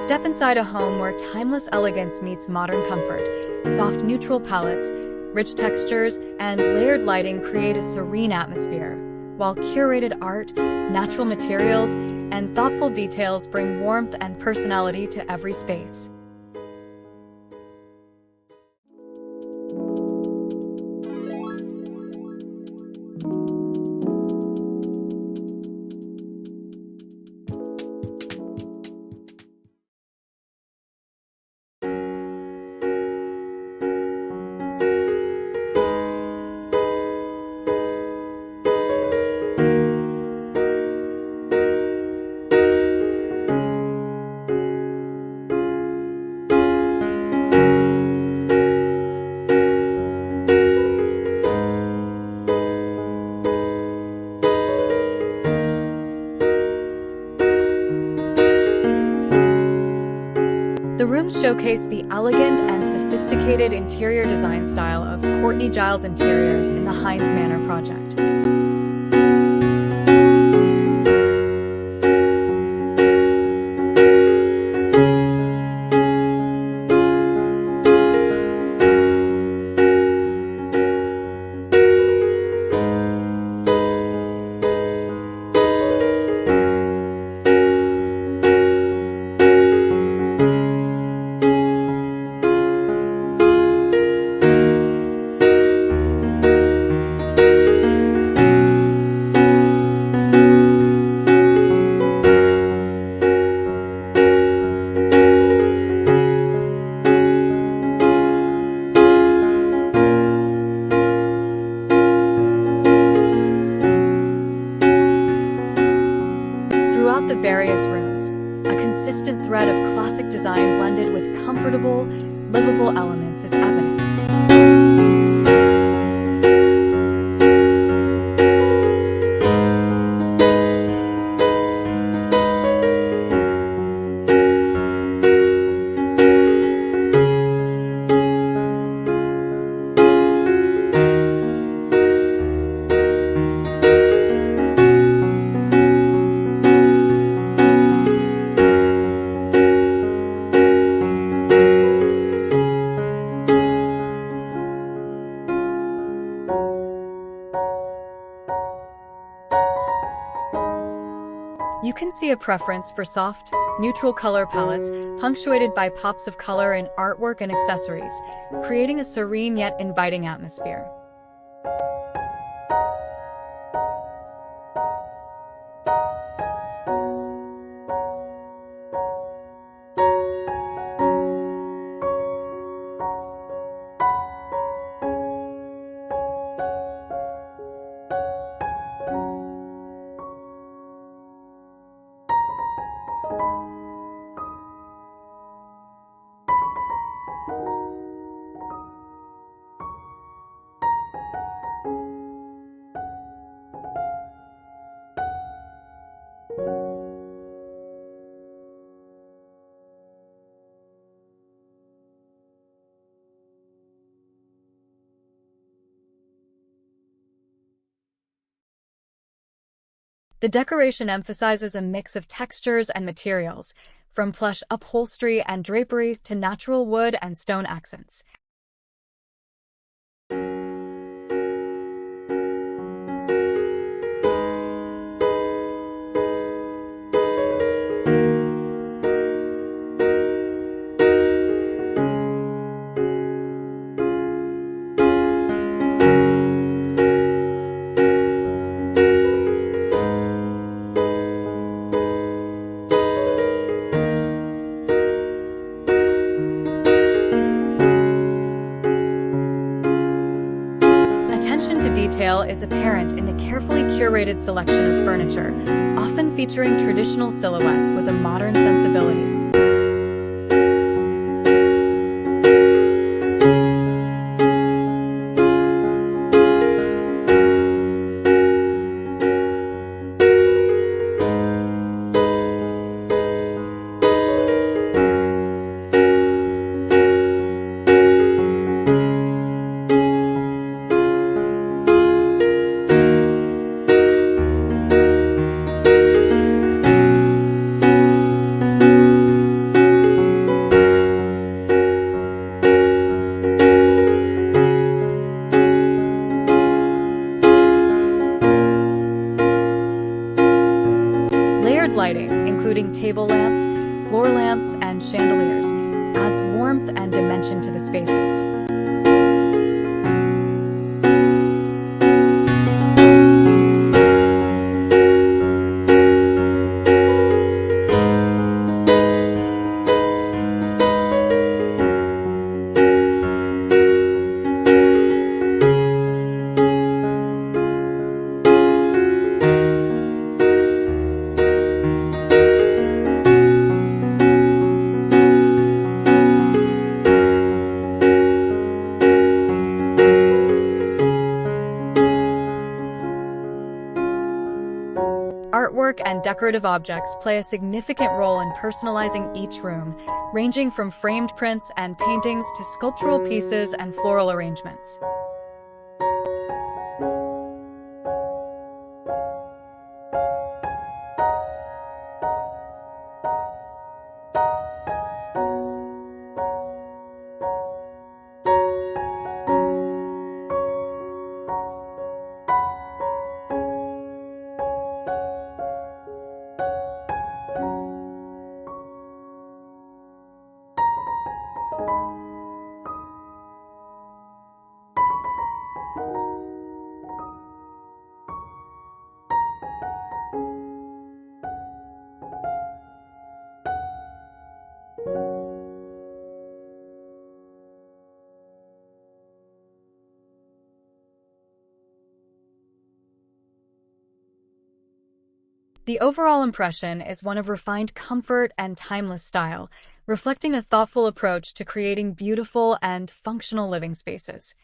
Step inside a home where timeless elegance meets modern comfort. Soft neutral palettes, rich textures, and layered lighting create a serene atmosphere, while curated art, natural materials, and thoughtful details bring warmth and personality to every space. The rooms showcase the elegant and sophisticated interior design style of Courtney Giles Interiors in the Hines Manor project. Throughout the various rooms, a consistent thread of classic design blended with comfortable, livable elements is evident. You can see a preference for soft, neutral color palettes, punctuated by pops of color in artwork and accessories, creating a serene yet inviting atmosphere. The decoration emphasizes a mix of textures and materials, from plush upholstery and drapery to natural wood and stone accents. Attention to detail is apparent in the carefully curated selection of furniture, often featuring traditional silhouettes with a modern sensibility. lighting, including table lamps, floor lamps, and chandeliers, adds warmth and dimension to the spaces. Artwork and decorative objects play a significant role in personalizing each room, ranging from framed prints and paintings to sculptural pieces and floral arrangements. The overall impression is one of refined comfort and timeless style, reflecting a thoughtful approach to creating beautiful and functional living spaces.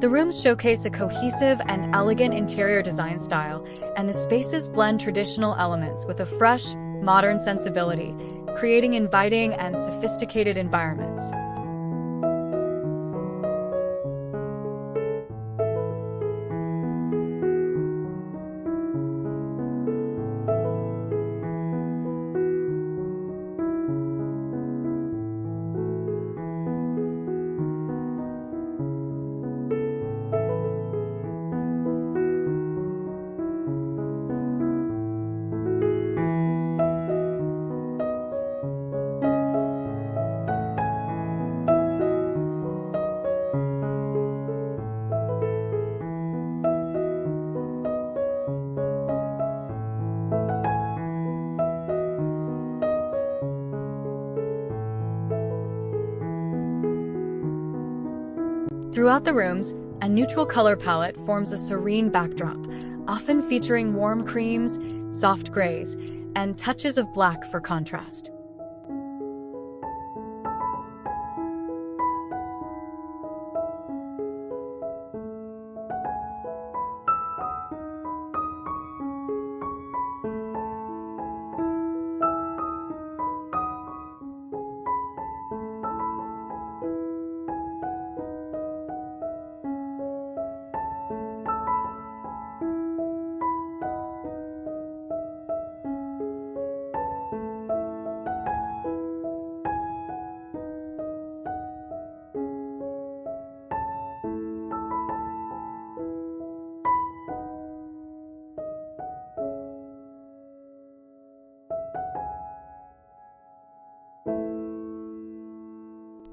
The rooms showcase a cohesive and elegant interior design style, and the spaces blend traditional elements with a fresh, modern sensibility, creating inviting and sophisticated environments. Throughout the rooms, a neutral color palette forms a serene backdrop, often featuring warm creams, soft grays, and touches of black for contrast.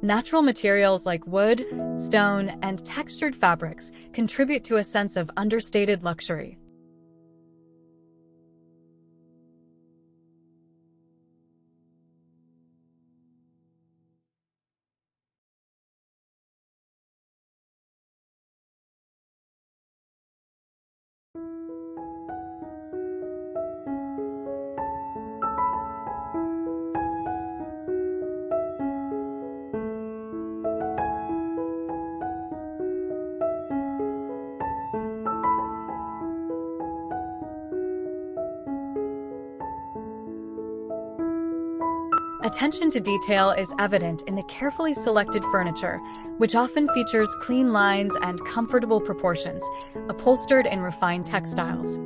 Natural materials like wood, stone, and textured fabrics contribute to a sense of understated luxury. Attention to detail is evident in the carefully selected furniture, which often features clean lines and comfortable proportions, upholstered in refined textiles.